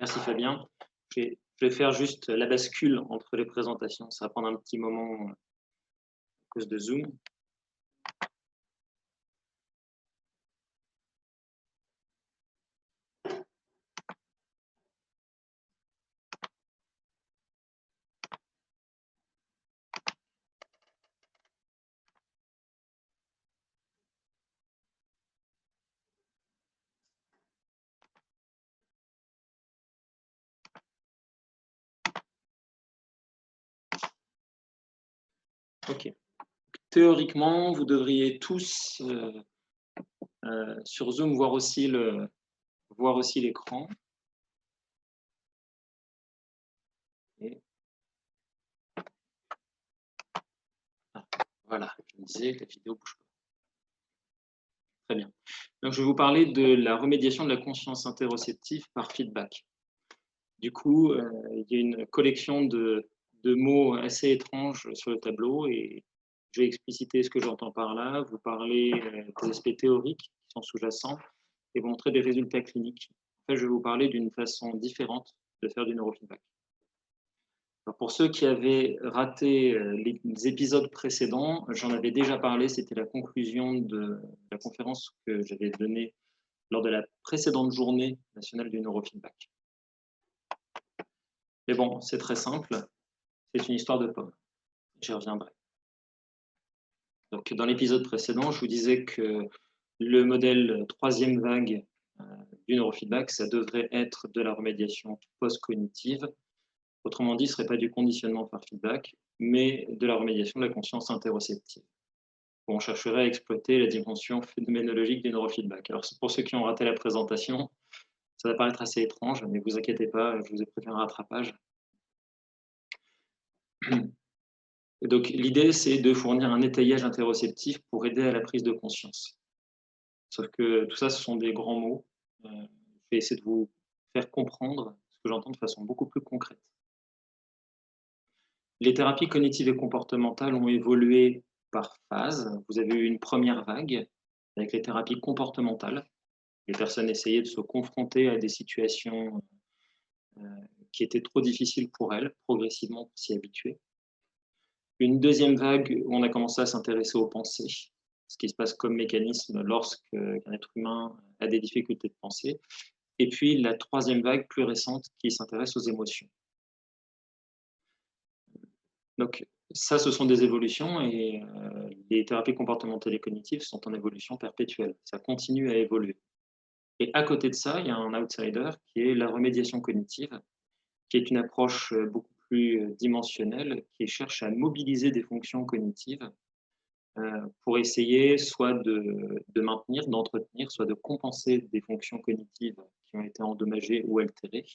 Merci Fabien. Je vais faire juste la bascule entre les présentations. Ça va prendre un petit moment à cause de Zoom. Ok. Théoriquement, vous devriez tous sur Zoom voir aussi l'écran. Voilà, je me disais que la vidéo bouge pas. Très bien. Donc, je vais vous parler de la remédiation de la conscience interoceptive par feedback. Du coup, il y a une collection de mots assez étranges sur le tableau et je vais expliciter ce que j'entends par là, vous parler des aspects théoriques qui sont sous-jacents et vous montrer des résultats cliniques. En fait, je vais vous parler d'une façon différente de faire du neurofeedback. Alors pour ceux qui avaient raté les épisodes précédents, j'en avais déjà parlé, c'était la conclusion de la conférence que j'avais donnée lors de la précédente journée nationale du neurofeedback. Mais bon, c'est très simple, c'est une histoire de pommes. J'y reviendrai. Donc, dans l'épisode précédent, je vous disais que le modèle troisième vague du neurofeedback, ça devrait être de la remédiation post-cognitive. Autrement dit, ce ne serait pas du conditionnement par feedback, mais de la remédiation de la conscience interoceptive. On chercherait à exploiter la dimension phénoménologique du neurofeedback. Alors, pour ceux qui ont raté la présentation, ça va paraître assez étrange, mais ne vous inquiétez pas, je vous ai prévu un rattrapage. Donc, l'idée, c'est de fournir un étayage interoceptif pour aider à la prise de conscience. Sauf que tout ça, ce sont des grands mots. Je vais essayer de vous faire comprendre ce que j'entends de façon beaucoup plus concrète. Les thérapies cognitives et comportementales ont évolué par phase. Vous avez eu une première vague avec les thérapies comportementales. Les personnes essayaient de se confronter à des situations qui étaient trop difficiles pour elles, progressivement pour s'y habituer. Une deuxième vague où on a commencé à s'intéresser aux pensées, ce qui se passe comme mécanisme lorsqu'un être humain a des difficultés de pensée. Et puis la troisième vague plus récente qui s'intéresse aux émotions. Donc ça, ce sont des évolutions et les thérapies comportementales et cognitives sont en évolution perpétuelle. Ça continue à évoluer. Et à côté de ça, il y a un outsider qui est la remédiation cognitive, qui est une approche beaucoup plus dimensionnelle, qui cherche à mobiliser des fonctions cognitives pour essayer soit de maintenir, d'entretenir, soit de compenser des fonctions cognitives qui ont été endommagées ou altérées.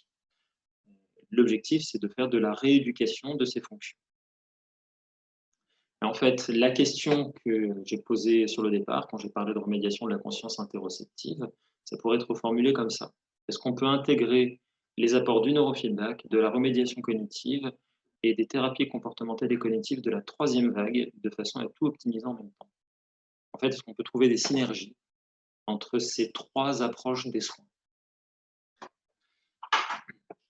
L'objectif, c'est de faire de la rééducation de ces fonctions. En fait, la question que j'ai posée sur le départ, quand j'ai parlé de remédiation de la conscience interoceptive, ça pourrait être formulé comme ça. Est-ce qu'on peut intégrer les apports du neurofeedback, de la remédiation cognitive et des thérapies comportementales et cognitives de la troisième vague de façon à tout optimiser en même temps? En fait, est-ce qu'on peut trouver des synergies entre ces trois approches des soins?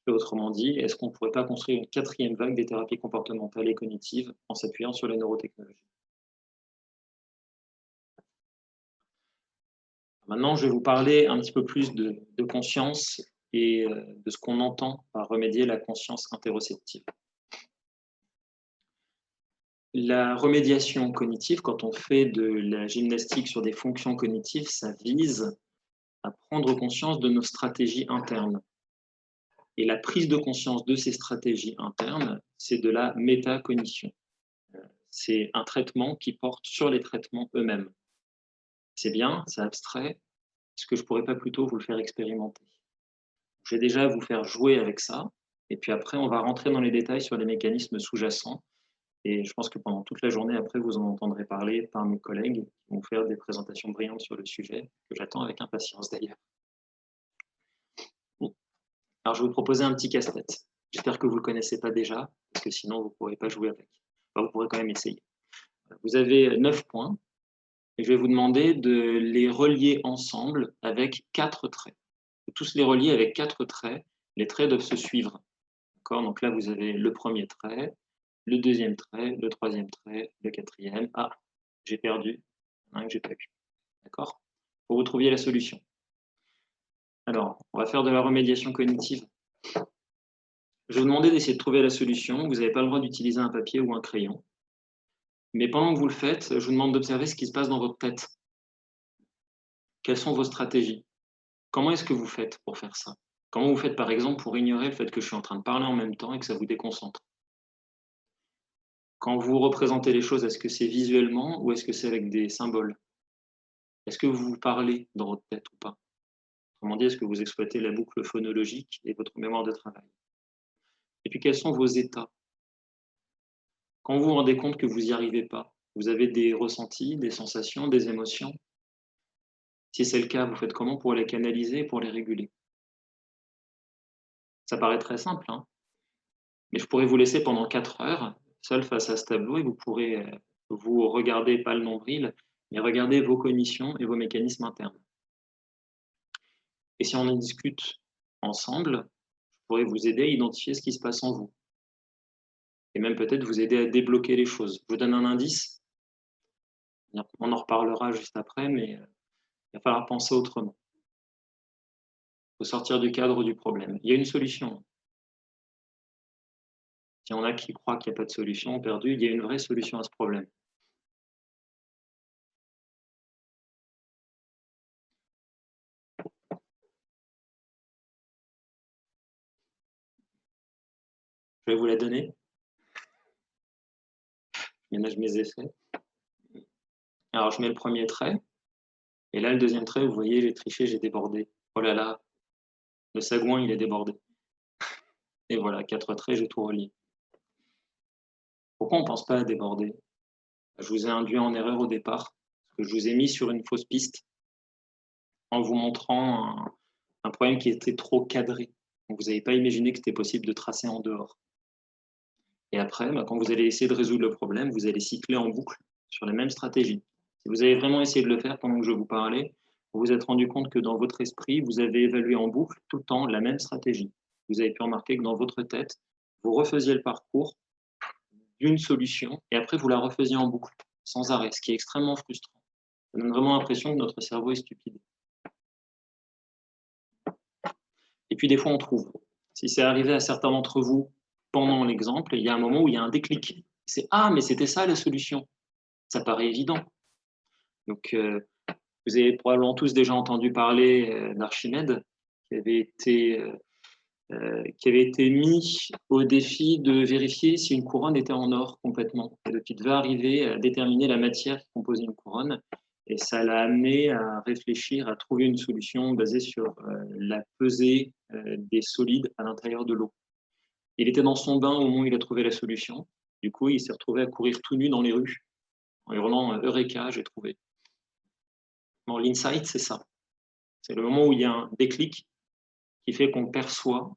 Autrement dit, est-ce qu'on ne pourrait pas construire une quatrième vague des thérapies comportementales et cognitives en s'appuyant sur la neurotechnologie? Maintenant, je vais vous parler un petit peu plus de conscience et de ce qu'on entend par remédier la conscience interoceptive. La remédiation cognitive, quand on fait de la gymnastique sur des fonctions cognitives, ça vise à prendre conscience de nos stratégies internes. Et la prise de conscience de ces stratégies internes, c'est de la métacognition. C'est un traitement qui porte sur les traitements eux-mêmes. C'est bien, c'est abstrait. Est-ce que je ne pourrais pas plutôt vous le faire expérimenter? Je vais déjà vous faire jouer avec ça. Et puis après, on va rentrer dans les détails sur les mécanismes sous-jacents. Et je pense que pendant toute la journée, après, vous en entendrez parler par mes collègues qui vont faire des présentations brillantes sur le sujet, que j'attends avec impatience d'ailleurs. Bon. Alors, je vais vous proposer un petit casse-tête. J'espère que vous ne le connaissez pas déjà, parce que sinon, vous ne pourrez pas jouer avec. Enfin, vous pourrez quand même essayer. Vous avez 9 points, et je vais vous demander de les relier ensemble avec 4 traits. Tous les relier avec 4 traits, Les traits doivent se suivre. Donc là, vous avez le premier trait, le deuxième trait, le troisième trait, le quatrième. Ah, j'ai perdu. Il y en a un que j'ai pas eu. D'accord? Pour vous trouviez la solution. Alors, on va faire de la remédiation cognitive. Je vais vous demander d'essayer de trouver la solution. Vous n'avez pas le droit d'utiliser un papier ou un crayon. Mais pendant que vous le faites, je vous demande d'observer ce qui se passe dans votre tête. Quelles sont vos stratégies? Comment est-ce que vous faites pour faire ça? Comment vous faites, par exemple, pour ignorer le fait que je suis en train de parler en même temps et que ça vous déconcentre? Quand vous représentez les choses, est-ce que c'est visuellement ou est-ce que c'est avec des symboles? Est-ce que vous parlez dans votre tête ou pas? Autrement dit, est-ce que vous exploitez la boucle phonologique et votre mémoire de travail? Et puis, quels sont vos états? Quand vous vous rendez compte que vous n'y arrivez pas, vous avez des ressentis, des sensations, des émotions? Si c'est le cas, vous faites comment pour les canaliser et pour les réguler? Ça paraît très simple, hein? Mais je pourrais vous laisser pendant 4 heures, seul face à ce tableau et vous pourrez, vous regarder pas le nombril, mais regarder vos cognitions et vos mécanismes internes. Et si on en discute ensemble, je pourrais vous aider à identifier ce qui se passe en vous et même peut-être vous aider à débloquer les choses. Je vous donne un indice, on en reparlera juste après, mais il va falloir penser autrement. Il faut sortir du cadre du problème. Il y a une solution. S'il y en a qui croient qu'il n'y a pas de solution perdue, il y a une vraie solution à ce problème. Je vais vous la donner. Je ménage mes effets. Alors, je mets le premier trait. Et là, le deuxième trait, vous voyez, j'ai triché, j'ai débordé. Oh là là, le sagouin, il est débordé. Et voilà, 4 traits, j'ai tout relié. Pourquoi on ne pense pas à déborder? Je vous ai induit en erreur au départ, parce que je vous ai mis sur une fausse piste en vous montrant un problème qui était trop cadré. Donc, vous n'avez pas imaginé que c'était possible de tracer en dehors. Et après, quand vous allez essayer de résoudre le problème, vous allez cycler en boucle sur les mêmes stratégies. Si vous avez vraiment essayé de le faire pendant que je vous parlais, vous vous êtes rendu compte que dans votre esprit, vous avez évalué en boucle tout le temps la même stratégie. Vous avez pu remarquer que dans votre tête, vous refaisiez le parcours d'une solution et après vous la refaisiez en boucle, sans arrêt, ce qui est extrêmement frustrant. Ça donne vraiment l'impression que notre cerveau est stupide. Et puis des fois, on trouve. Si c'est arrivé à certains d'entre vous pendant l'exemple, il y a un moment où il y a un déclic. C'est « Ah, mais c'était ça la solution !» Ça paraît évident. Donc, vous avez probablement tous déjà entendu parler d'Archimède, qui avait été mis au défi de vérifier si une couronne était en or complètement. Et donc, il devait arriver à déterminer la matière qui composait une couronne. Et ça l'a amené à réfléchir, à trouver une solution basée sur la pesée des solides à l'intérieur de l'eau. Il était dans son bain au moment où il a trouvé la solution. Du coup, il s'est retrouvé à courir tout nu dans les rues, en hurlant « Eureka, j'ai trouvé ». Bon, l'insight, c'est ça. C'est le moment où il y a un déclic qui fait qu'on perçoit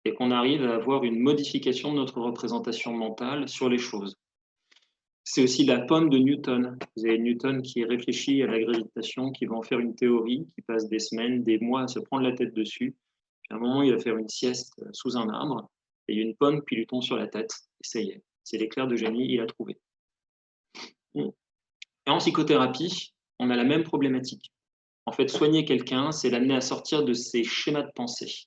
et qu'on arrive à avoir une modification de notre représentation mentale sur les choses. C'est aussi la pomme de Newton. Vous avez Newton qui réfléchit à la gravitation, qui va en faire une théorie, qui passe des semaines, des mois à se prendre la tête dessus. Puis à un moment, il va faire une sieste sous un arbre, et il y a une pomme qui lui tombe sur la tête, et ça y est, c'est l'éclair de génie, il a trouvé. Et en psychothérapie, on a la même problématique. En fait, soigner quelqu'un, c'est l'amener à sortir de ses schémas de pensée,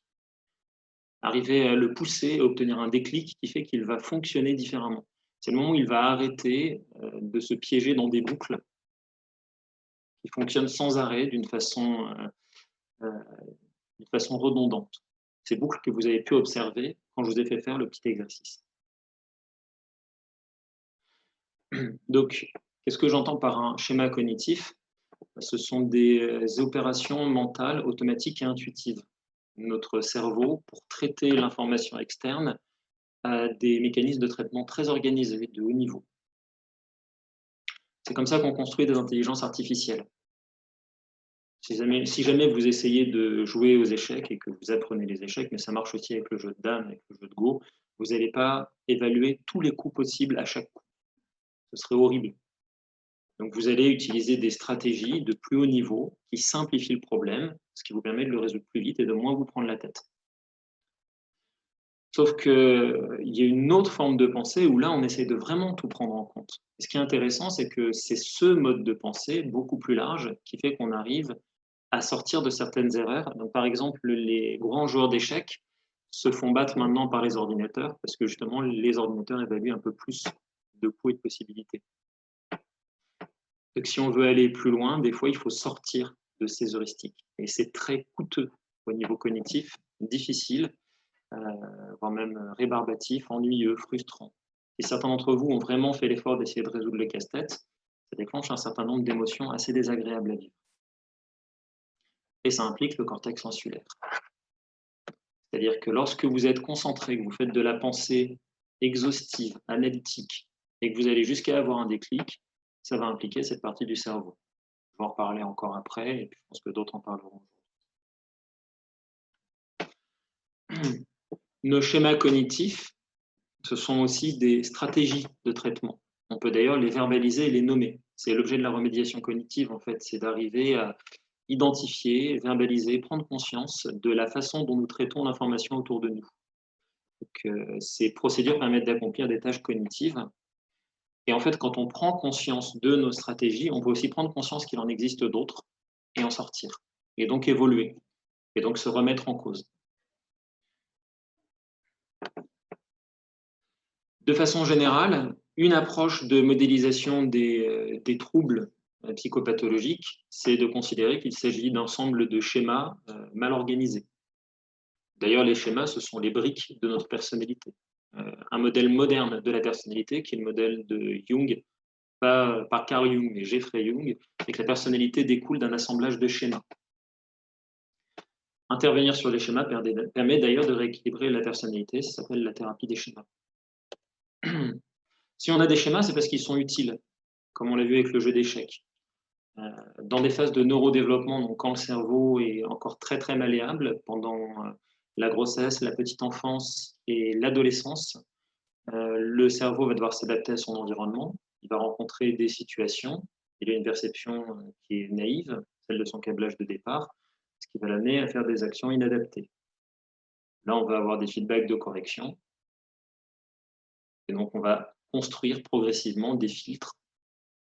arriver à le pousser à obtenir un déclic qui fait qu'il va fonctionner différemment. C'est le moment où il va arrêter de se piéger dans des boucles qui fonctionnent sans arrêt d'une façon redondante. Ces boucles que vous avez pu observer quand je vous ai fait faire le petit exercice. Donc, qu'est-ce que j'entends par un schéma cognitif? Ce sont des opérations mentales automatiques et intuitives. Notre cerveau, pour traiter l'information externe, a des mécanismes de traitement très organisés, de haut niveau. C'est comme ça qu'on construit des intelligences artificielles. Si jamais vous essayez de jouer aux échecs et que vous apprenez les échecs, mais ça marche aussi avec le jeu de dames, avec le jeu de Go, vous n'allez pas évaluer tous les coups possibles à chaque coup. Ce serait horrible. Donc vous allez utiliser des stratégies de plus haut niveau qui simplifient le problème, ce qui vous permet de le résoudre plus vite et de moins vous prendre la tête. Sauf qu'il y a une autre forme de pensée où là, on essaie de vraiment tout prendre en compte. Et ce qui est intéressant, c'est que c'est ce mode de pensée beaucoup plus large qui fait qu'on arrive à sortir de certaines erreurs. Donc, par exemple, les grands joueurs d'échecs se font battre maintenant par les ordinateurs parce que justement, les ordinateurs évaluent un peu plus de coûts et de possibilités. Donc, si on veut aller plus loin, des fois, il faut sortir de ces heuristiques. Et c'est très coûteux au niveau cognitif, difficile, voire même rébarbatif, ennuyeux, frustrant. Et certains d'entre vous ont vraiment fait l'effort d'essayer de résoudre le casse-tête, ça déclenche un certain nombre d'émotions assez désagréables à vivre. Et ça implique le cortex insulaire. C'est-à-dire que lorsque vous êtes concentré, que vous faites de la pensée exhaustive, analytique, et que vous allez jusqu'à avoir un déclic, ça va impliquer cette partie du cerveau. Je vais en reparler encore après, et puis je pense que d'autres en parleront. Nos schémas cognitifs, ce sont aussi des stratégies de traitement. On peut d'ailleurs les verbaliser et les nommer. C'est l'objet de la remédiation cognitive, en fait, c'est d'arriver à identifier, verbaliser, prendre conscience de la façon dont nous traitons l'information autour de nous. Donc, ces procédures permettent d'accomplir des tâches cognitives. Et en fait, quand on prend conscience de nos stratégies, on peut aussi prendre conscience qu'il en existe d'autres et en sortir. Et donc évoluer. Et donc se remettre en cause. De façon générale, une approche de modélisation des troubles psychopathologiques, c'est de considérer qu'il s'agit d'ensemble de schémas mal organisés. D'ailleurs, les schémas, ce sont les briques de notre personnalité. Un modèle moderne de la personnalité, qui est le modèle de Jung, pas par Carl Jung, mais Jeffrey Jung, c'est que la personnalité découle d'un assemblage de schémas. Intervenir sur les schémas permet d'ailleurs de rééquilibrer la personnalité, ça s'appelle la thérapie des schémas. Si on a des schémas, c'est parce qu'ils sont utiles, comme on l'a vu avec le jeu d'échecs. Dans des phases de neurodéveloppement, donc quand le cerveau est encore très très malléable, pendant la grossesse, la petite enfance et l'adolescence, le cerveau va devoir s'adapter à son environnement, il va rencontrer des situations, il a une perception qui est naïve, celle de son câblage de départ, ce qui va l'amener à faire des actions inadaptées. Là, on va avoir des feedbacks de correction, et donc on va construire progressivement des filtres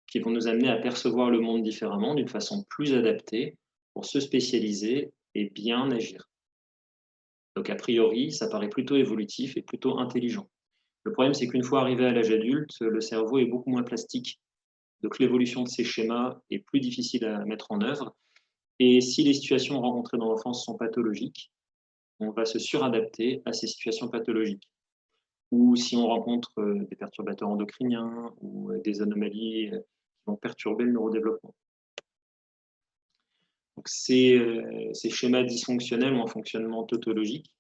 qui vont nous amener à percevoir le monde différemment, d'une façon plus adaptée, pour se spécialiser et bien agir. Donc a priori, ça paraît plutôt évolutif et plutôt intelligent. Le problème, c'est qu'une fois arrivé à l'âge adulte, le cerveau est beaucoup moins plastique. Donc l'évolution de ces schémas est plus difficile à mettre en œuvre. Et si les situations rencontrées dans l'enfance sont pathologiques, on va se suradapter à ces situations pathologiques. Ou si on rencontre des perturbateurs endocriniens ou des anomalies qui vont perturber le neurodéveloppement. Donc ces schémas dysfonctionnels ont un fonctionnement tautologique.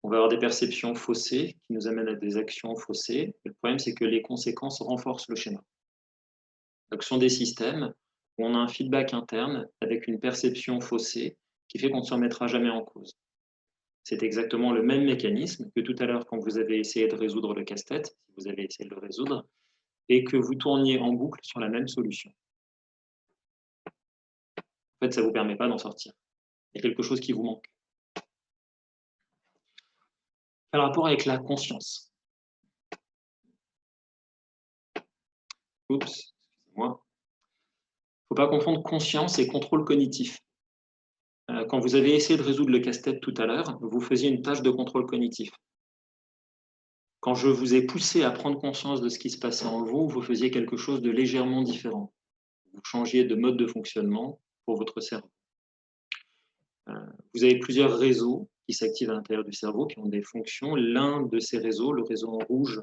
On va avoir des perceptions faussées qui nous amènent à des actions faussées. Et le problème, c'est que les conséquences renforcent le schéma. Donc ce sont des systèmes où on a un feedback interne avec une perception faussée qui fait qu'on ne se remettra jamais en cause. C'est exactement le même mécanisme que tout à l'heure quand vous avez essayé de résoudre le casse-tête, si vous avez essayé de le résoudre, et que vous tourniez en boucle sur la même solution. En fait, ça ne vous permet pas d'en sortir. Il y a quelque chose qui vous manque. Quel rapport avec la conscience? Oups, excusez-moi. Il ne faut pas confondre conscience et contrôle cognitif. Quand vous avez essayé de résoudre le casse-tête tout à l'heure, vous faisiez une tâche de contrôle cognitif. Quand je vous ai poussé à prendre conscience de ce qui se passait en vous, vous faisiez quelque chose de légèrement différent. Vous changiez de mode de fonctionnement pour votre cerveau. Vous avez plusieurs réseaux qui s'activent à l'intérieur du cerveau, qui ont des fonctions. L'un de ces réseaux, le réseau en rouge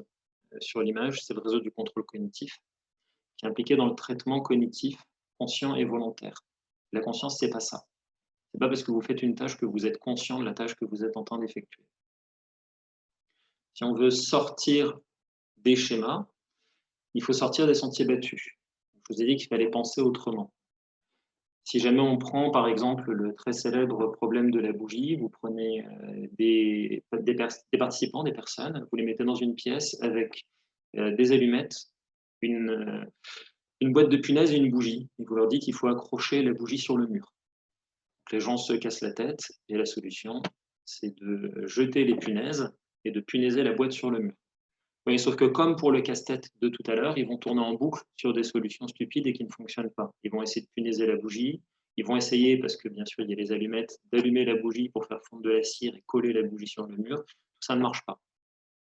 sur l'image, c'est le réseau du contrôle cognitif, qui est impliqué dans le traitement cognitif conscient et volontaire. La conscience, c'est pas ça. C'est pas parce que vous faites une tâche que vous êtes conscient de la tâche que vous êtes en train d'effectuer. Si on veut sortir des schémas, il faut sortir des sentiers battus. Je vous ai dit qu'il fallait penser autrement. Si jamais on prend par exemple le très célèbre problème de la bougie, vous prenez des participants, des personnes, vous les mettez dans une pièce avec des allumettes, une boîte de punaises et une bougie. Et vous leur dites qu'il faut accrocher la bougie sur le mur. Donc les gens se cassent la tête et la solution, c'est de jeter les punaises et de punaiser la boîte sur le mur. Oui, sauf que comme pour le casse-tête de tout à l'heure, ils vont tourner en boucle sur des solutions stupides et qui ne fonctionnent pas. Ils vont essayer de punaiser la bougie, ils vont essayer, parce que bien sûr il y a les allumettes, d'allumer la bougie pour faire fondre de la cire et coller la bougie sur le mur. Tout ça ne marche pas.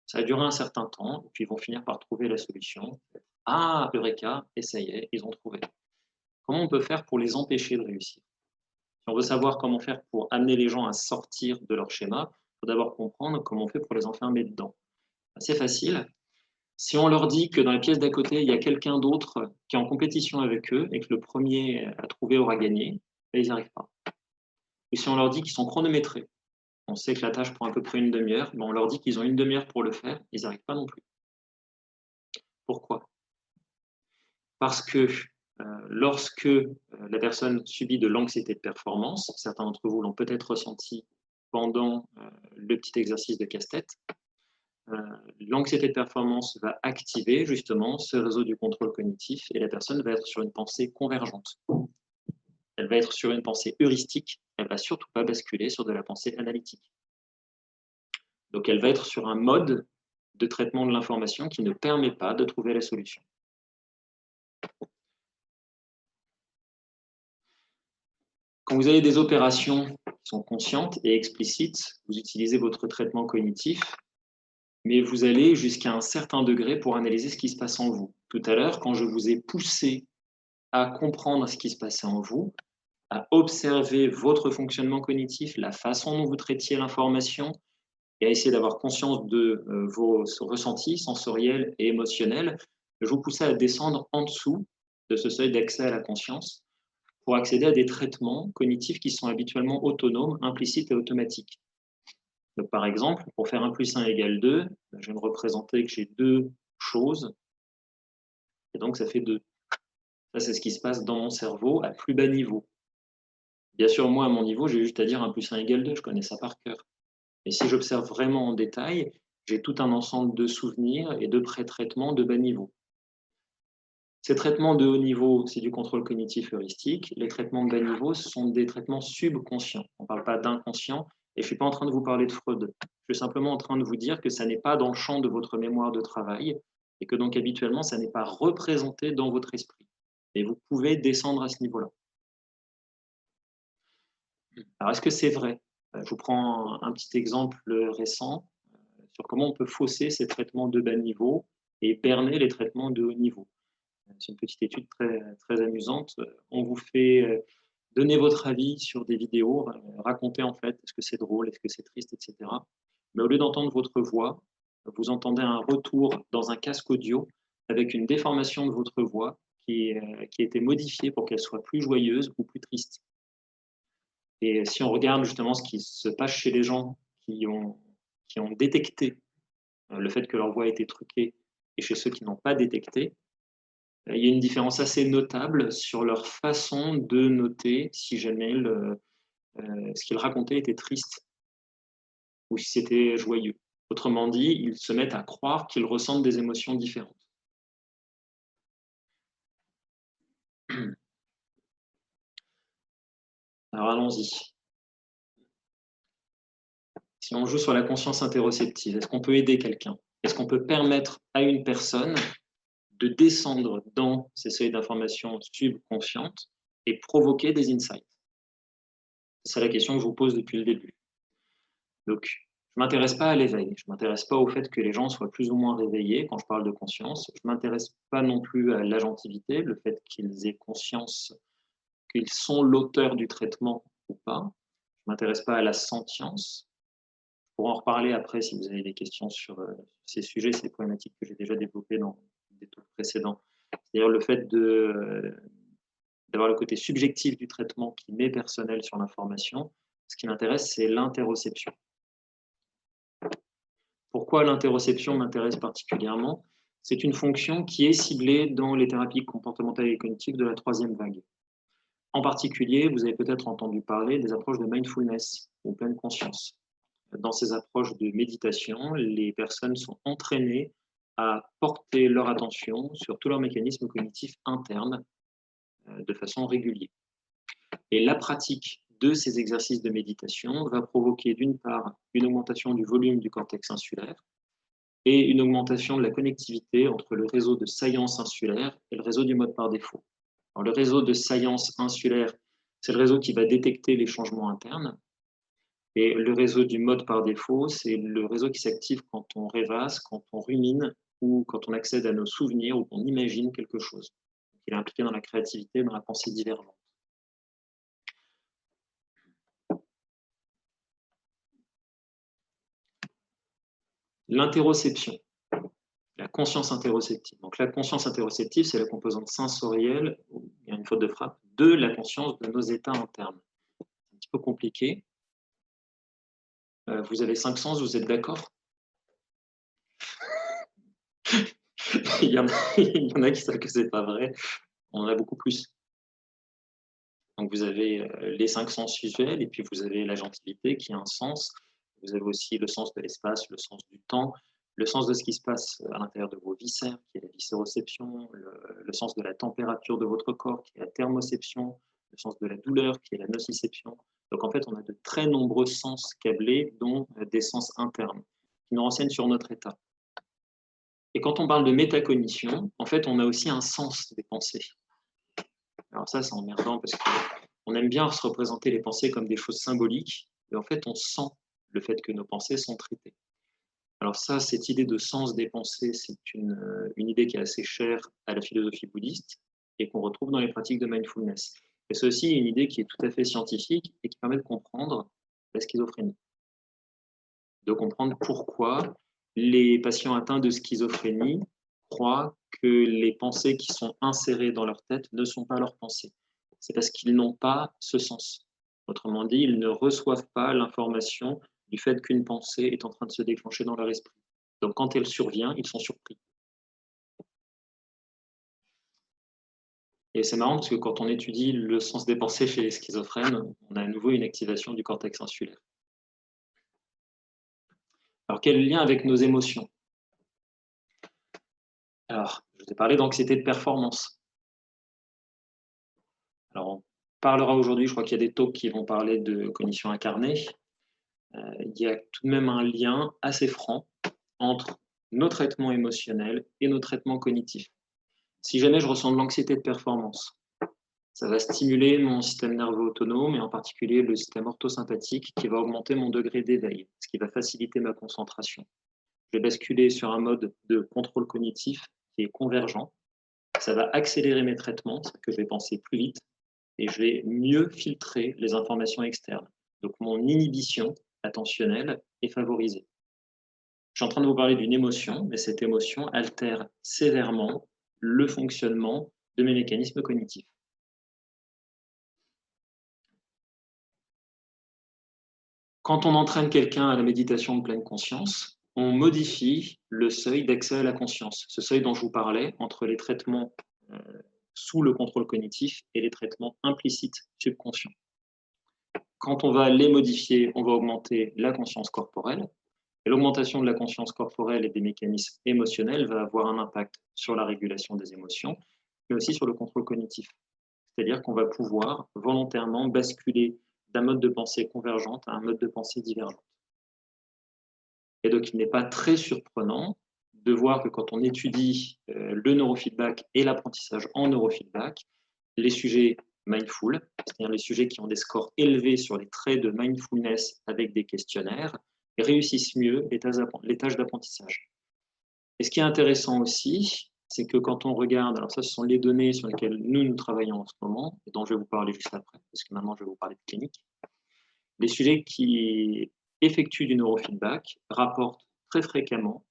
Ça a duré un certain temps, et puis ils vont finir par trouver la solution. Ah, Eureka, et ça y est, ils ont trouvé. Comment on peut faire pour les empêcher de réussir? Si on veut savoir comment faire pour amener les gens à sortir de leur schéma, il faut d'abord comprendre comment on fait pour les enfermer dedans. C'est facile. Si on leur dit que dans la pièce d'à côté, il y a quelqu'un d'autre qui est en compétition avec eux et que le premier à trouver aura gagné, ben, ils n'y arrivent pas. Et si on leur dit qu'ils sont chronométrés, on sait que la tâche prend à peu près une demi-heure, ben on leur dit qu'ils ont une demi-heure pour le faire, ils n'y arrivent pas non plus. Pourquoi? Parce que lorsque la personne subit de l'anxiété de performance, certains d'entre vous l'ont peut-être ressenti pendant le petit exercice de casse-tête, l'anxiété de performance va activer justement ce réseau du contrôle cognitif et la personne va être sur une pensée convergente. Elle va être sur une pensée heuristique, elle ne va surtout pas basculer sur de la pensée analytique. Donc elle va être sur un mode de traitement de l'information qui ne permet pas de trouver la solution. Quand vous avez des opérations qui sont conscientes et explicites, vous utilisez votre traitement cognitif, mais vous allez jusqu'à un certain degré pour analyser ce qui se passe en vous. Tout à l'heure, quand je vous ai poussé à comprendre ce qui se passait en vous, à observer votre fonctionnement cognitif, la façon dont vous traitiez l'information, et à essayer d'avoir conscience de vos ressentis sensoriels et émotionnels, je vous poussais à descendre en dessous de ce seuil d'accès à la conscience pour accéder à des traitements cognitifs qui sont habituellement autonomes, implicites et automatiques. Donc, par exemple, pour faire 1 plus 1 égale 2, je vais me représenter que j'ai deux choses, et donc ça fait 2. Ça, c'est ce qui se passe dans mon cerveau à plus bas niveau. Bien sûr, moi, à mon niveau, j'ai juste à dire 1 plus 1 égale 2, je connais ça par cœur. Et si j'observe vraiment en détail, j'ai tout un ensemble de souvenirs et de pré-traitements de bas niveau. Ces traitements de haut niveau, c'est du contrôle cognitif heuristique. Les traitements de bas niveau, ce sont des traitements subconscients. On ne parle pas d'inconscient. Et je ne suis pas en train de vous parler de Freud. Je suis simplement en train de vous dire que ça n'est pas dans le champ de votre mémoire de travail et que donc habituellement, ça n'est pas représenté dans votre esprit. Et vous pouvez descendre à ce niveau-là. Alors, est-ce que c'est vrai? Je vous prends un petit exemple récent sur comment on peut fausser ces traitements de bas niveau et berner les traitements de haut niveau. C'est une petite étude très, très amusante. On vous fait donner votre avis sur des vidéos, raconter en fait, est-ce que c'est drôle, est-ce que c'est triste, etc. Mais au lieu d'entendre votre voix, vous entendez un retour dans un casque audio avec une déformation de votre voix qui a été modifiée pour qu'elle soit plus joyeuse ou plus triste. Et si on regarde justement ce qui se passe chez les gens qui ont détecté le fait que leur voix a été truquée et chez ceux qui n'ont pas détecté, il y a une différence assez notable sur leur façon de noter si jamais ce qu'ils racontaient était triste ou si c'était joyeux. Autrement dit, ils se mettent à croire qu'ils ressentent des émotions différentes. Alors allons-y. Si on joue sur la conscience interoceptive, est-ce qu'on peut aider quelqu'un? Est-ce qu'on peut permettre à une personne de descendre dans ces seuils d'information subconscientes et provoquer des insights? C'est la question que je vous pose depuis le début. Donc, je ne m'intéresse pas à l'éveil, je ne m'intéresse pas au fait que les gens soient plus ou moins réveillés quand je parle de conscience, je ne m'intéresse pas non plus à l'agentivité, le fait qu'ils aient conscience qu'ils sont l'auteur du traitement ou pas, je ne m'intéresse pas à la sentience. Pour en reparler après si vous avez des questions sur ces sujets, ces problématiques que j'ai déjà développées dans des talks précédents. C'est-à-dire le fait d'avoir le côté subjectif du traitement qui m'est personnel sur l'information. Ce qui m'intéresse, c'est l'interoception. Pourquoi l'interoception m'intéresse particulièrement? C'est une fonction qui est ciblée dans les thérapies comportementales et cognitives de la 3e vague. En particulier, vous avez peut-être entendu parler des approches de mindfulness ou pleine conscience. Dans ces approches de méditation, les personnes sont entraînées à porter leur attention sur tous leurs mécanismes cognitifs internes de façon régulière. Et la pratique de ces exercices de méditation va provoquer d'une part une augmentation du volume du cortex insulaire et une augmentation de la connectivité entre le réseau de saillance insulaire et le réseau du mode par défaut. Alors, le réseau de saillance insulaire, c'est le réseau qui va détecter les changements internes. Et le réseau du mode par défaut, c'est le réseau qui s'active quand on rêvasse, quand on rumine ou quand on accède à nos souvenirs ou qu'on imagine quelque chose. Donc, il est impliqué dans la créativité, dans la pensée divergente. L'interoception, la conscience interoceptive. Donc la conscience interoceptive, c'est la composante sensorielle, il y a une faute de frappe, de la conscience de nos états internes. C'est un petit peu compliqué. Vous avez 5 sens, vous êtes d'accord? il y en a qui savent que c'est pas vrai. On en a beaucoup plus. Donc vous avez les 5 sens visuels et puis vous avez la gentilité qui a un sens. Vous avez aussi le sens de l'espace, le sens du temps, le sens de ce qui se passe à l'intérieur de vos viscères, qui est la viscéroception, le sens de la température de votre corps, qui est la thermoception, le sens de la douleur, qui est la nociception. Donc en fait, on a de très nombreux sens câblés, dont des sens internes, qui nous renseignent sur notre état. Et quand on parle de métacognition, en fait, on a aussi un sens des pensées. Alors ça, c'est emmerdant parce qu'on aime bien se représenter les pensées comme des choses symboliques, et en fait, on sent le fait que nos pensées sont traitées. Alors ça, cette idée de sens des pensées, c'est une idée qui est assez chère à la philosophie bouddhiste et qu'on retrouve dans les pratiques de mindfulness. Et c'est aussi une idée qui est tout à fait scientifique et qui permet de comprendre la schizophrénie. De comprendre pourquoi les patients atteints de schizophrénie croient que les pensées qui sont insérées dans leur tête ne sont pas leurs pensées. C'est parce qu'ils n'ont pas ce sens. Autrement dit, ils ne reçoivent pas l'information du fait qu'une pensée est en train de se déclencher dans leur esprit. Donc quand elle survient, ils sont surpris. Et c'est marrant parce que quand on étudie le sens des pensées chez les schizophrènes, on a à nouveau une activation du cortex insulaire. Alors quel lien avec nos émotions? Alors, je vous ai parlé d'anxiété de performance. Alors, on parlera aujourd'hui, je crois qu'il y a des talks qui vont parler de cognition incarnée. Il y a tout de même un lien assez franc entre nos traitements émotionnels et nos traitements cognitifs. Si jamais je ressens de l'anxiété de performance, ça va stimuler mon système nerveux autonome et en particulier le système orthosympathique qui va augmenter mon degré d'éveil, ce qui va faciliter ma concentration. Je vais basculer sur un mode de contrôle cognitif qui est convergent. Ça va accélérer mes traitements, c'est-à-dire que je vais penser plus vite et je vais mieux filtrer les informations externes. Donc mon inhibition attentionnelle est favorisée. Je suis en train de vous parler d'une émotion, mais cette émotion altère sévèrement le fonctionnement de mes mécanismes cognitifs. Quand on entraîne quelqu'un à la méditation de pleine conscience, on modifie le seuil d'accès à la conscience, ce seuil dont je vous parlais entre les traitements sous le contrôle cognitif et les traitements implicites subconscients. Quand on va les modifier, on va augmenter la conscience corporelle. Et l'augmentation de la conscience corporelle et des mécanismes émotionnels va avoir un impact sur la régulation des émotions, mais aussi sur le contrôle cognitif. C'est-à-dire qu'on va pouvoir volontairement basculer d'un mode de pensée convergente à un mode de pensée divergente. Et donc, il n'est pas très surprenant de voir que quand on étudie le neurofeedback et l'apprentissage en neurofeedback, les sujets mindful, c'est-à-dire les sujets qui ont des scores élevés sur les traits de mindfulness avec des questionnaires, réussissent mieux les tâches d'apprentissage. Et ce qui est intéressant aussi, c'est que quand on regarde, alors ça ce sont les données sur lesquelles nous travaillons en ce moment, et dont je vais vous parler juste après, parce que maintenant je vais vous parler de clinique, les sujets qui effectuent du neurofeedback rapportent très fréquemment,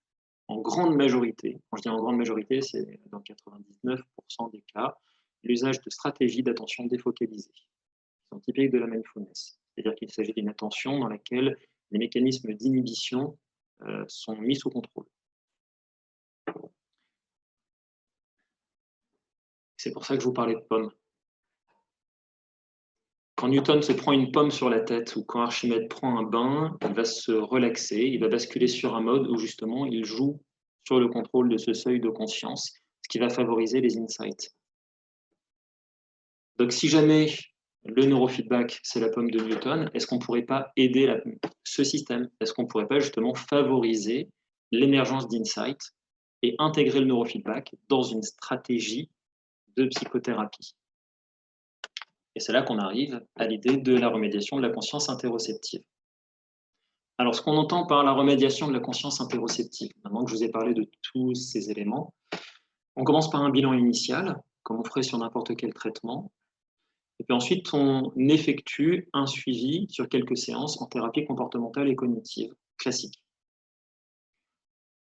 en grande majorité, quand je dis en grande majorité, c'est dans 99% des cas, l'usage de stratégies d'attention défocalisée, qui sont typiques de la mindfulness. C'est-à-dire qu'il s'agit d'une attention dans laquelle les mécanismes d'inhibition sont mis sous contrôle. C'est pour ça que je vous parlais de pommes. Quand Newton se prend une pomme sur la tête ou quand Archimède prend un bain, il va se relaxer, il va basculer sur un mode où justement il joue sur le contrôle de ce seuil de conscience, ce qui va favoriser les insights. Donc si jamais le neurofeedback, c'est la pomme de Newton. Est-ce qu'on ne pourrait pas aider ce système? Est-ce qu'on ne pourrait pas justement favoriser l'émergence d'insights et intégrer le neurofeedback dans une stratégie de psychothérapie? Et c'est là qu'on arrive à l'idée de la remédiation de la conscience interoceptive. Alors, ce qu'on entend par la remédiation de la conscience interoceptive, maintenant que je vous ai parlé de tous ces éléments, on commence par un bilan initial, comme on ferait sur n'importe quel traitement. Et puis ensuite, on effectue un suivi sur quelques séances en thérapie comportementale et cognitive classique.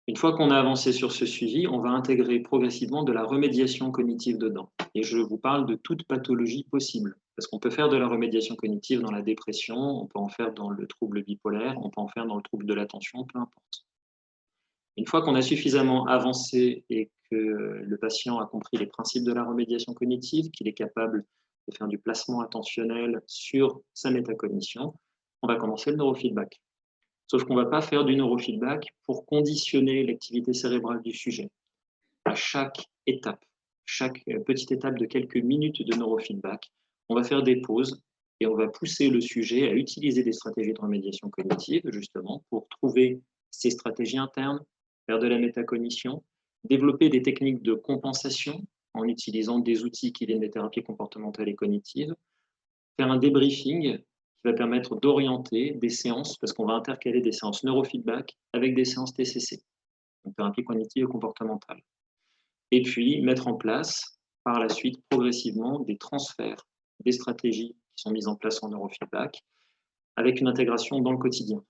Une fois qu'on a avancé sur ce suivi, on va intégrer progressivement de la remédiation cognitive dedans. Et je vous parle de toute pathologie possible. Parce qu'on peut faire de la remédiation cognitive dans la dépression, on peut en faire dans le trouble bipolaire, on peut en faire dans le trouble de l'attention, peu importe. Une fois qu'on a suffisamment avancé et que le patient a compris les principes de la remédiation cognitive, qu'il est capable de faire du placement attentionnel sur sa métacognition, on va commencer le neurofeedback. Sauf qu'on ne va pas faire du neurofeedback pour conditionner l'activité cérébrale du sujet. À chaque étape, chaque petite étape de quelques minutes de neurofeedback, on va faire des pauses et on va pousser le sujet à utiliser des stratégies de remédiation cognitive, justement, pour trouver ses stratégies internes, faire de la métacognition, développer des techniques de compensation en utilisant des outils qui viennent des thérapies comportementales et cognitives, faire un débriefing qui va permettre d'orienter des séances, parce qu'on va intercaler des séances neurofeedback avec des séances TCC, donc thérapie cognitive et comportementale. Et puis mettre en place, par la suite, progressivement, des transferts, des stratégies qui sont mises en place en neurofeedback, avec une intégration dans le quotidien,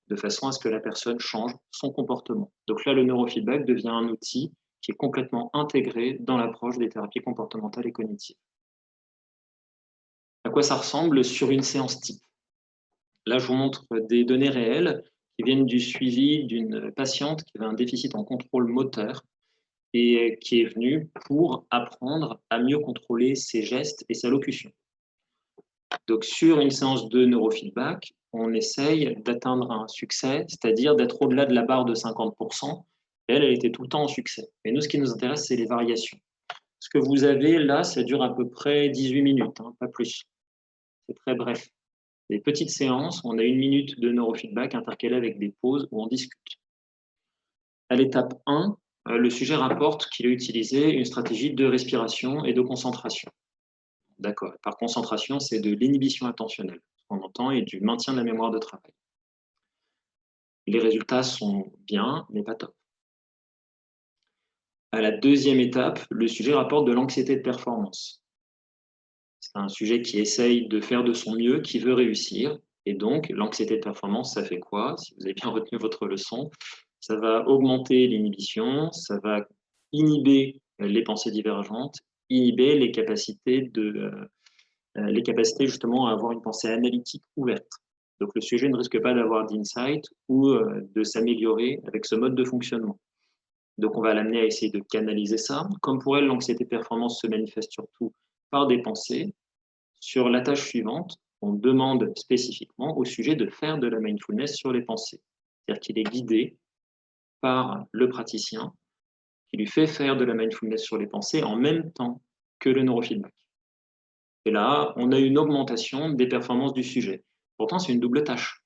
de façon à ce que la personne change son comportement. Donc là, le neurofeedback devient un outil qui est complètement intégré dans l'approche des thérapies comportementales et cognitives. À quoi ça ressemble sur une séance type? Là, je vous montre des données réelles qui viennent du suivi d'une patiente qui avait un déficit en contrôle moteur et qui est venue pour apprendre à mieux contrôler ses gestes et sa locution. Donc, sur une séance de neurofeedback, on essaye d'atteindre un succès, c'est-à-dire d'être au-delà de la barre de 50%. Elle était tout le temps en succès. Et nous, ce qui nous intéresse, c'est les variations. Ce que vous avez là, ça dure à peu près 18 minutes, hein, pas plus. C'est très bref. Des petites séances, on a 1 minute de neurofeedback intercalée avec des pauses où on discute. À l'étape 1, le sujet rapporte qu'il a utilisé une stratégie de respiration et de concentration. D'accord. Par concentration, c'est de l'inhibition attentionnelle, ce qu'on entend, et du maintien de la mémoire de travail. Les résultats sont bien, mais pas top. À la deuxième étape, le sujet rapporte de l'anxiété de performance. C'est un sujet qui essaye de faire de son mieux, qui veut réussir. Et donc, l'anxiété de performance, ça fait quoi? Si vous avez bien retenu votre leçon, ça va augmenter l'inhibition, ça va inhiber les pensées divergentes, inhiber les capacités justement à avoir une pensée analytique ouverte. Donc le sujet ne risque pas d'avoir d'insight ou de s'améliorer avec ce mode de fonctionnement. Donc on va l'amener à essayer de canaliser ça. Comme pour elle, l'anxiété de performance se manifeste surtout par des pensées. Sur la tâche suivante, on demande spécifiquement au sujet de faire de la mindfulness sur les pensées. C'est-à-dire qu'il est guidé par le praticien qui lui fait faire de la mindfulness sur les pensées en même temps que le neurofeedback. Et là, on a une augmentation des performances du sujet. Pourtant, c'est une double tâche.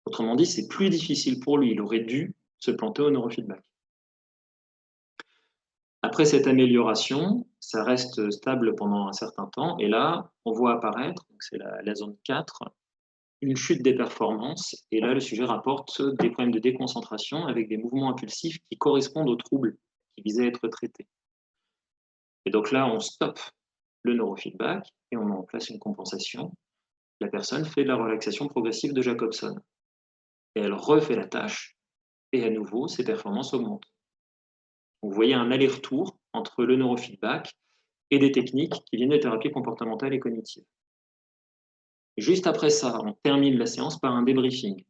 Autrement dit, c'est plus difficile pour lui. Il aurait dû se planter au neurofeedback. Après cette amélioration, ça reste stable pendant un certain temps. Et là, on voit apparaître, c'est la zone 4, une chute des performances. Et là, le sujet rapporte des problèmes de déconcentration avec des mouvements impulsifs qui correspondent aux troubles qui visaient à être traités. Et donc là, on stoppe le neurofeedback et on met en place une compensation. La personne fait de la relaxation progressive de Jacobson. Et elle refait la tâche, et à nouveau, ses performances augmentent. Vous voyez un aller-retour entre le neurofeedback et des techniques qui viennent de thérapie comportementale et cognitive. Juste après ça, on termine la séance par un débriefing.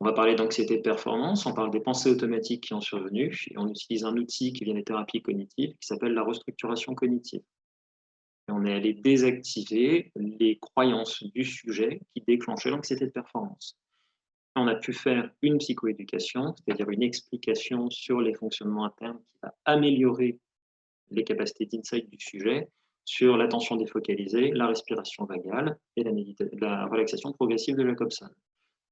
On va parler d'anxiété de performance, on parle des pensées automatiques qui ont survenu, et on utilise un outil qui vient des thérapies cognitives qui s'appelle la restructuration cognitive. Et on est allé désactiver les croyances du sujet qui déclenchaient l'anxiété de performance. On a pu faire une psychoéducation, c'est-à-dire une explication sur les fonctionnements internes qui va améliorer les capacités d'insight du sujet sur l'attention défocalisée, la respiration vagale et la relaxation progressive de Jacobson.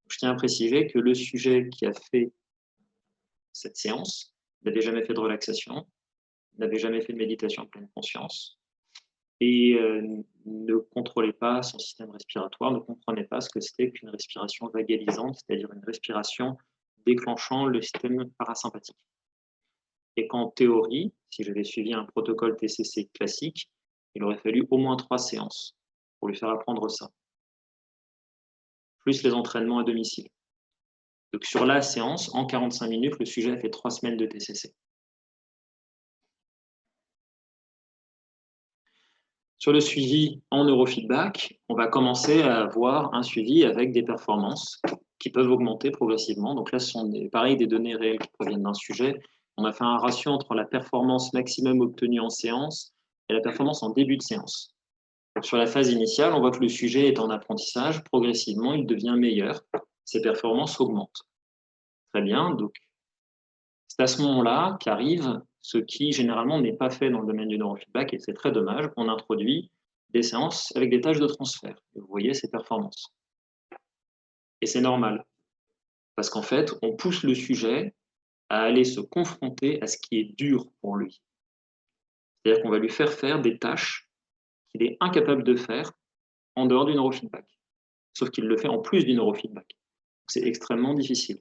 Je tiens à préciser que le sujet qui a fait cette séance n'avait jamais fait de relaxation, n'avait jamais fait de méditation en pleine conscience et ne contrôlait pas son système respiratoire, ne comprenait pas ce que c'était qu'une respiration vagalisante, c'est-à-dire une respiration déclenchant le système parasympathique. Et qu'en théorie, si j'avais suivi un protocole TCC classique, il aurait fallu au moins 3 séances pour lui faire apprendre ça, plus les entraînements à domicile. Donc sur la séance, en 45 minutes, le sujet a fait 3 semaines de TCC. Sur le suivi en neurofeedback, on va commencer à avoir un suivi avec des performances qui peuvent augmenter progressivement. Donc là, ce sont des données réelles qui proviennent d'un sujet. On a fait un ratio entre la performance maximum obtenue en séance et la performance en début de séance. Donc sur la phase initiale, on voit que le sujet est en apprentissage. Progressivement, il devient meilleur. Ses performances augmentent. Très bien. Donc, c'est à ce moment-là qu'arrive ce qui, généralement, n'est pas fait dans le domaine du neurofeedback, et c'est très dommage. On introduit des séances avec des tâches de transfert. Et vous voyez ces performances. Et c'est normal. Parce qu'en fait, on pousse le sujet à aller se confronter à ce qui est dur pour lui. C'est-à-dire qu'on va lui faire des tâches qu'il est incapable de faire en dehors du neurofeedback. Sauf qu'il le fait en plus du neurofeedback. C'est extrêmement difficile.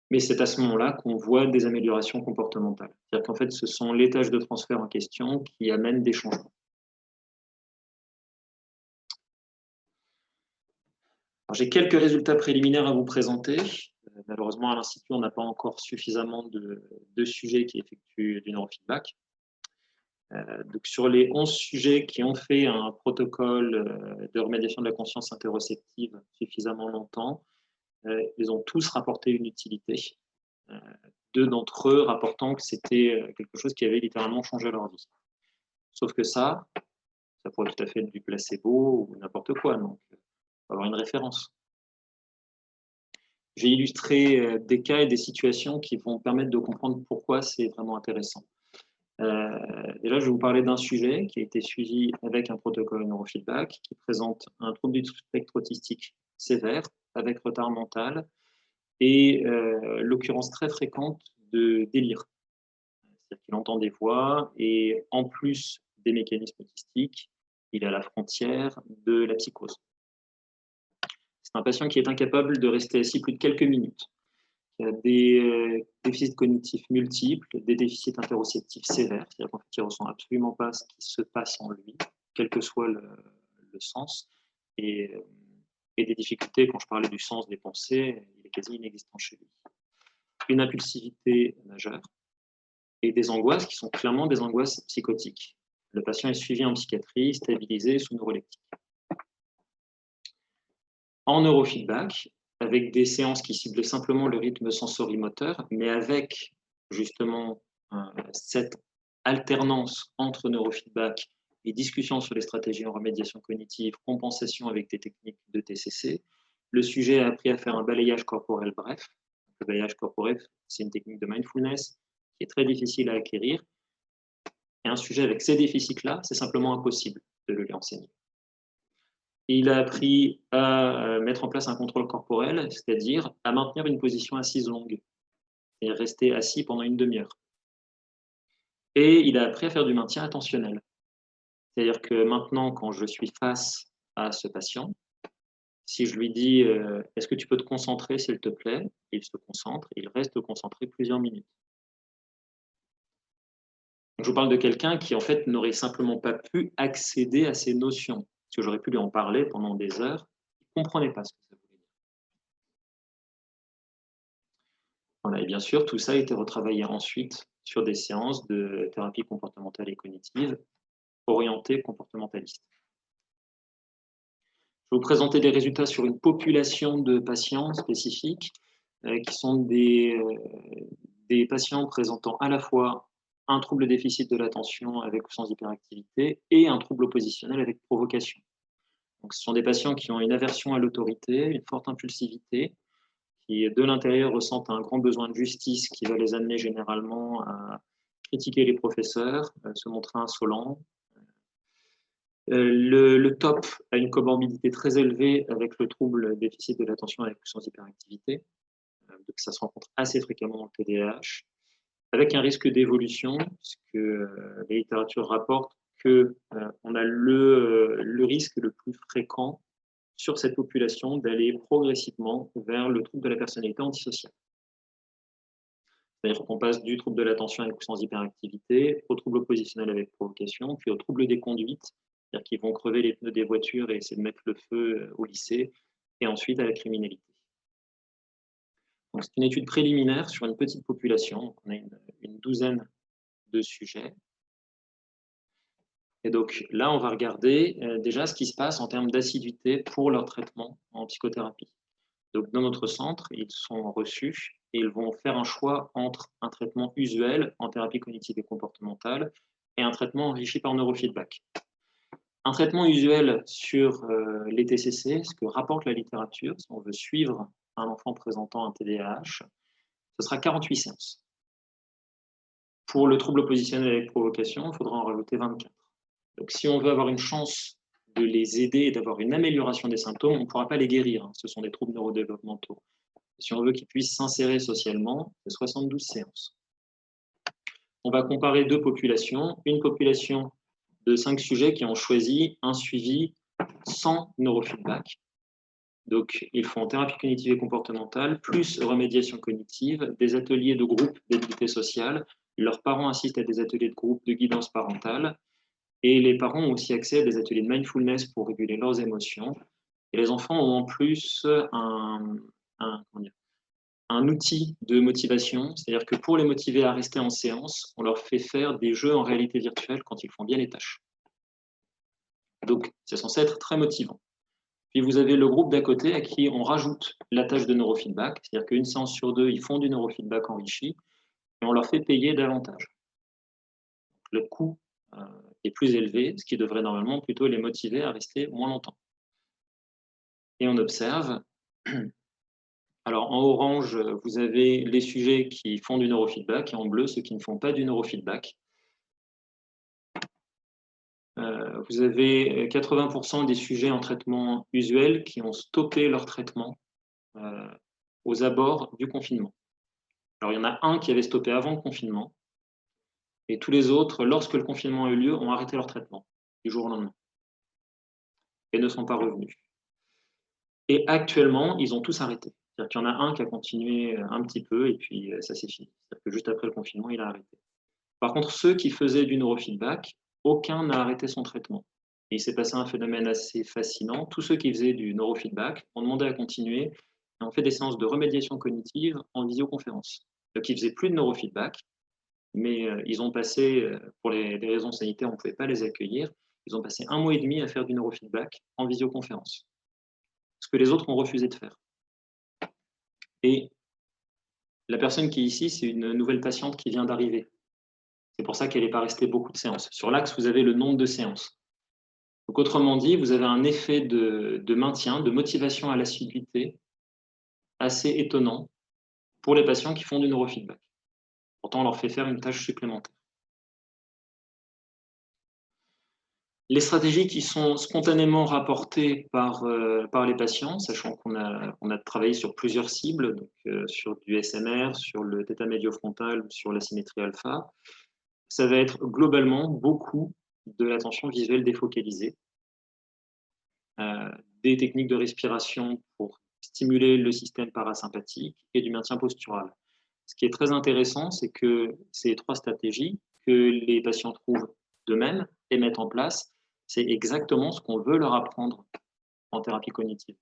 Mais c'est à ce moment-là qu'on voit des améliorations comportementales. C'est-à-dire qu'en fait, ce sont les tâches de transfert en question qui amènent des changements. J'ai quelques résultats préliminaires à vous présenter. Malheureusement, à l'Institut, on n'a pas encore suffisamment de sujets qui effectuent du neurofeedback. Donc, sur les 11 sujets qui ont fait un protocole de remédiation de la conscience interoceptive suffisamment longtemps, ils ont tous rapporté une utilité. 2 d'entre eux rapportant que c'était quelque chose qui avait littéralement changé leur vie. Sauf que ça pourrait tout à fait être du placebo ou n'importe quoi. Donc, il faut avoir une référence. J'ai illustré des cas et des situations qui vont permettre de comprendre pourquoi c'est vraiment intéressant. Déjà, je vais vous parler d'un sujet qui a été suivi avec un protocole neurofeedback qui présente un trouble du spectre autistique sévère avec retard mental et l'occurrence très fréquente de délire. C'est-à-dire qu'il entend des voix et en plus des mécanismes autistiques, il est à la frontière de la psychose. C'est un patient qui est incapable de rester assis plus de quelques minutes. Il a des déficits cognitifs multiples, des déficits interoceptifs sévères, c'est-à-dire qu'en fait, il ne ressent absolument pas ce qui se passe en lui, quel que soit le sens, et des difficultés, quand je parlais du sens des pensées, il est quasi inexistant chez lui. Une impulsivité majeure et des angoisses qui sont clairement des angoisses psychotiques. Le patient est suivi en psychiatrie, stabilisé sous neuroleptique. En neurofeedback, avec des séances qui ciblent simplement le rythme sensorimoteur, mais avec justement cette alternance entre neurofeedback et discussion sur les stratégies en remédiation cognitive, compensation avec des techniques de TCC, le sujet a appris à faire un balayage corporel bref. Le balayage corporel, c'est une technique de mindfulness qui est très difficile à acquérir. Et un sujet avec ces déficits-là, c'est simplement impossible de le lui enseigner. Il a appris à mettre en place un contrôle corporel, c'est-à-dire à maintenir une position assise longue et rester assis pendant une demi-heure. Et il a appris à faire du maintien attentionnel. C'est-à-dire que maintenant, quand je suis face à ce patient, si je lui dis « Est-ce que tu peux te concentrer, s'il te plaît ?» Il se concentre et il reste concentré plusieurs minutes. Donc, je vous parle de quelqu'un qui, en fait, n'aurait simplement pas pu accéder à ces notions. Parce que j'aurais pu lui en parler pendant des heures. Il ne comprenait pas ce que ça voulait dire. Voilà, et bien sûr, tout ça a été retravaillé ensuite sur des séances de thérapie comportementale et cognitive orientées comportementalistes. Je vais vous présenter des résultats sur une population de patients spécifiques qui sont des patients présentant à la fois un trouble déficit de l'attention avec ou sans hyperactivité et un trouble oppositionnel avec provocation. Donc, ce sont des patients qui ont une aversion à l'autorité, une forte impulsivité, qui de l'intérieur ressentent un grand besoin de justice qui va les amener généralement à critiquer les professeurs, se montrer insolents, Le top a une comorbidité très élevée avec le trouble déficit de l'attention avec ou sans hyperactivité. Donc ça se rencontre assez fréquemment dans le TDAH, avec un risque d'évolution, puisque la littérature rapporte qu'on a le risque le plus fréquent sur cette population d'aller progressivement vers le trouble de la personnalité antisociale. C'est-à-dire qu'on passe du trouble de l'attention avec ou sans hyperactivité, au trouble oppositionnel avec provocation, puis au trouble des conduites, c'est-à-dire qu'ils vont crever les pneus des voitures et essayer de mettre le feu au lycée, et ensuite à la criminalité. C'est une étude préliminaire sur une petite population, donc on a une douzaine de sujets. Et donc là, on va regarder déjà ce qui se passe en termes d'assiduité pour leur traitement en psychothérapie. Donc dans notre centre, ils sont reçus et ils vont faire un choix entre un traitement usuel en thérapie cognitive et comportementale et un traitement enrichi par neurofeedback. Un traitement usuel sur les TCC, ce que rapporte la littérature, si on veut suivre un enfant présentant un TDAH, ce sera 48 séances. Pour le trouble oppositionnel avec provocation, il faudra en rajouter 24. Donc si on veut avoir une chance de les aider et d'avoir une amélioration des symptômes, on ne pourra pas les guérir. Ce sont des troubles neurodéveloppementaux. Si on veut qu'ils puissent s'insérer socialement, c'est 72 séances. On va comparer deux populations. Une population de 5 sujets qui ont choisi un suivi sans neurofeedback. Donc, ils font thérapie cognitive et comportementale, plus remédiation cognitive, des ateliers de groupe d'habileté sociale. Leurs parents assistent à des ateliers de groupe de guidance parentale. Et les parents ont aussi accès à des ateliers de mindfulness pour réguler leurs émotions. Et les enfants ont en plus un outil de motivation, c'est-à-dire que pour les motiver à rester en séance, on leur fait faire des jeux en réalité virtuelle quand ils font bien les tâches. Donc, c'est censé être très motivant. Puis vous avez le groupe d'à côté à qui on rajoute la tâche de neurofeedback, c'est-à-dire qu'une séance sur deux, ils font du neurofeedback enrichi, et on leur fait payer davantage. Le coût est plus élevé, ce qui devrait normalement plutôt les motiver à rester moins longtemps. Et on observe, alors en orange, vous avez les sujets qui font du neurofeedback, et en bleu, ceux qui ne font pas du neurofeedback. Vous avez 80% des sujets en traitement usuel qui ont stoppé leur traitement aux abords du confinement. Alors il y en a un qui avait stoppé avant le confinement, et tous les autres, lorsque le confinement a eu lieu, ont arrêté leur traitement du jour au lendemain et ne sont pas revenus. Et actuellement, ils ont tous arrêté. C'est-à-dire qu'il y en a un qui a continué un petit peu et puis ça s'est fini. C'est-à-dire que juste après le confinement, il a arrêté. Par contre, ceux qui faisaient du neurofeedback, aucun n'a arrêté son traitement. Et il s'est passé un phénomène assez fascinant. Tous ceux qui faisaient du neurofeedback ont demandé à continuer et ont fait des séances de remédiation cognitive en visioconférence. Donc, ils ne faisaient plus de neurofeedback, mais ils ont passé, pour des raisons sanitaires, on ne pouvait pas les accueillir, ils ont passé 1 mois et demi à faire du neurofeedback en visioconférence, ce que les autres ont refusé de faire. Et la personne qui est ici, c'est une nouvelle patiente qui vient d'arriver. C'est pour ça qu'elle n'est pas restée beaucoup de séances. Sur l'axe, vous avez le nombre de séances. Donc, autrement dit, vous avez un effet de maintien, de motivation à l'assiduité assez étonnant pour les patients qui font du neurofeedback. Pourtant, on leur fait faire une tâche supplémentaire. Les stratégies qui sont spontanément rapportées par les patients, sachant qu'on a travaillé sur plusieurs cibles, donc, sur du SMR, sur le θ médio-frontal, sur la symétrie alpha, ça va être globalement beaucoup de l'attention visuelle défocalisée, des techniques de respiration pour stimuler le système parasympathique et du maintien postural. Ce qui est très intéressant, c'est que ces 3 stratégies que les patients trouvent d'eux-mêmes et mettent en place, c'est exactement ce qu'on veut leur apprendre en thérapie cognitive.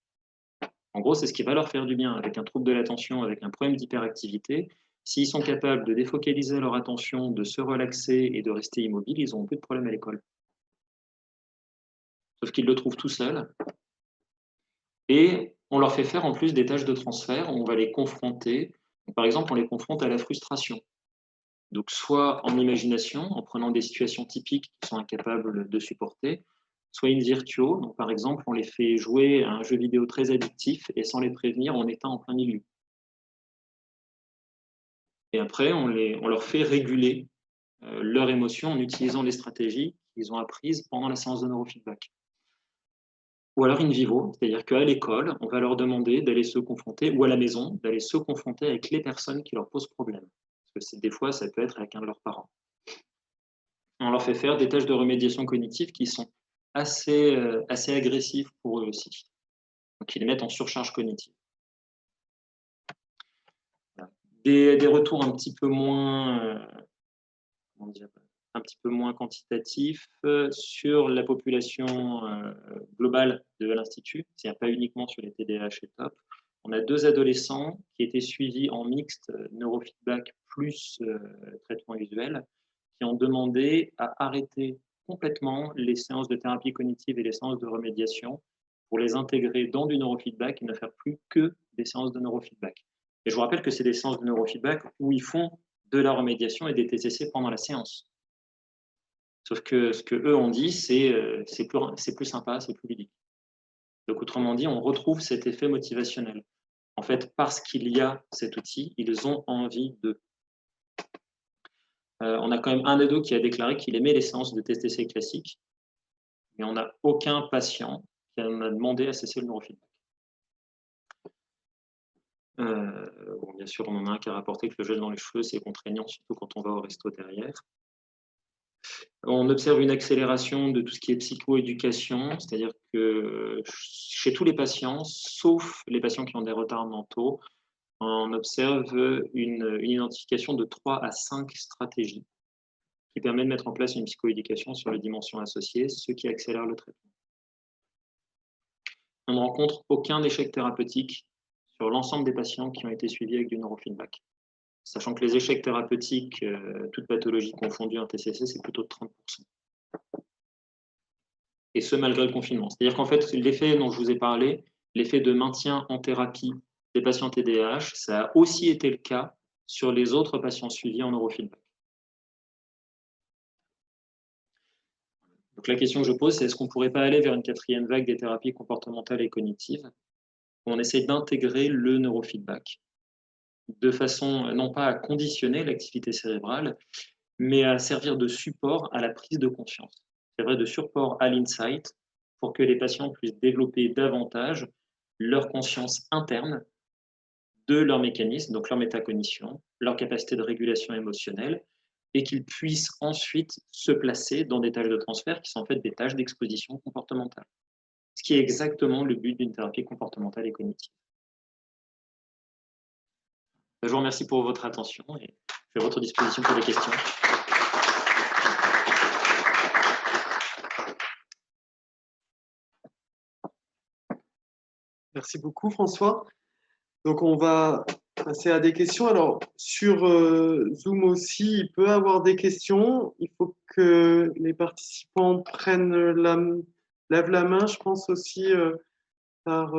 En gros, c'est ce qui va leur faire du bien avec un trouble de l'attention, avec un problème d'hyperactivité. S'ils sont capables de défocaliser leur attention, de se relaxer et de rester immobiles, ils n'auront plus de problème à l'école. Sauf qu'ils le trouvent tout seuls. Et on leur fait faire en plus des tâches de transfert où on va les confronter. Par exemple, on les confronte à la frustration. Donc, soit en imagination, en prenant des situations typiques qu'ils sont incapables de supporter, soit in virtuo. Donc, par exemple, on les fait jouer à un jeu vidéo très addictif et sans les prévenir, on éteint en plein milieu. Et après, on leur fait réguler leur émotion en utilisant les stratégies qu'ils ont apprises pendant la séance de neurofeedback. Ou alors in vivo, c'est-à-dire qu'à l'école, on va leur demander d'aller se confronter, ou à la maison, d'aller se confronter avec les personnes qui leur posent problème. Parce que des fois, ça peut être avec un de leurs parents. On leur fait faire des tâches de remédiation cognitive qui sont assez agressives pour eux aussi. Donc, ils les mettent en surcharge cognitive. Des retours un petit peu moins, un petit peu moins quantitatifs sur la population globale de l'Institut, c'est-à-dire pas uniquement sur les TDAH et TOP. On a 2 adolescents qui étaient suivis en mixte neurofeedback plus traitement visuel, qui ont demandé à arrêter complètement les séances de thérapie cognitive et les séances de remédiation pour les intégrer dans du neurofeedback et ne faire plus que des séances de neurofeedback. Et je vous rappelle que c'est des séances de neurofeedback où ils font de la remédiation et des TCC pendant la séance. Sauf que ce qu'eux ont dit, c'est plus sympa, c'est plus ludique. Donc autrement dit, on retrouve cet effet motivationnel. En fait, parce qu'il y a cet outil, ils ont envie de. On a quand même un des deux qui a déclaré qu'il aimait les séances de TCC classiques, mais on n'a aucun patient qui a demandé à cesser le neurofeedback. Bon, bien sûr, on en a un qui a rapporté que le gel dans les cheveux, c'est contraignant, surtout quand on va au resto derrière. On observe une accélération de tout ce qui est psychoéducation, c'est-à-dire que chez tous les patients, sauf les patients qui ont des retards mentaux, on observe une identification de 3 à 5 stratégies qui permet de mettre en place une psychoéducation sur les dimensions associées, ce qui accélère le traitement. On ne rencontre aucun échec thérapeutique sur l'ensemble des patients qui ont été suivis avec du neurofeedback. Sachant que les échecs thérapeutiques, toutes pathologies confondues, un TCC, c'est plutôt de 30%. Et ce, malgré le confinement. C'est-à-dire qu'en fait, l'effet dont je vous ai parlé, l'effet de maintien en thérapie des patients TDAH, ça a aussi été le cas sur les autres patients suivis en neurofeedback. Donc la question que je pose, c'est est-ce qu'on ne pourrait pas aller vers une 4e vague des thérapies comportementales et cognitives où on essaie d'intégrer le neurofeedback de façon non pas à conditionner l'activité cérébrale, mais à servir de support à la prise de conscience. C'est vrai, de support à l'insight pour que les patients puissent développer davantage leur conscience interne de leur mécanisme, donc leur métacognition, leur capacité de régulation émotionnelle, et qu'ils puissent ensuite se placer dans des tâches de transfert qui sont en fait des tâches d'exposition comportementale. Ce qui est exactement le but d'une thérapie comportementale et cognitive. Je vous remercie pour votre attention et je suis à votre disposition pour les questions. Merci beaucoup, François. Donc, on va passer à des questions. Alors, sur Zoom aussi, il peut y avoir des questions. Il faut que les participants lèvent la main, je pense aussi, par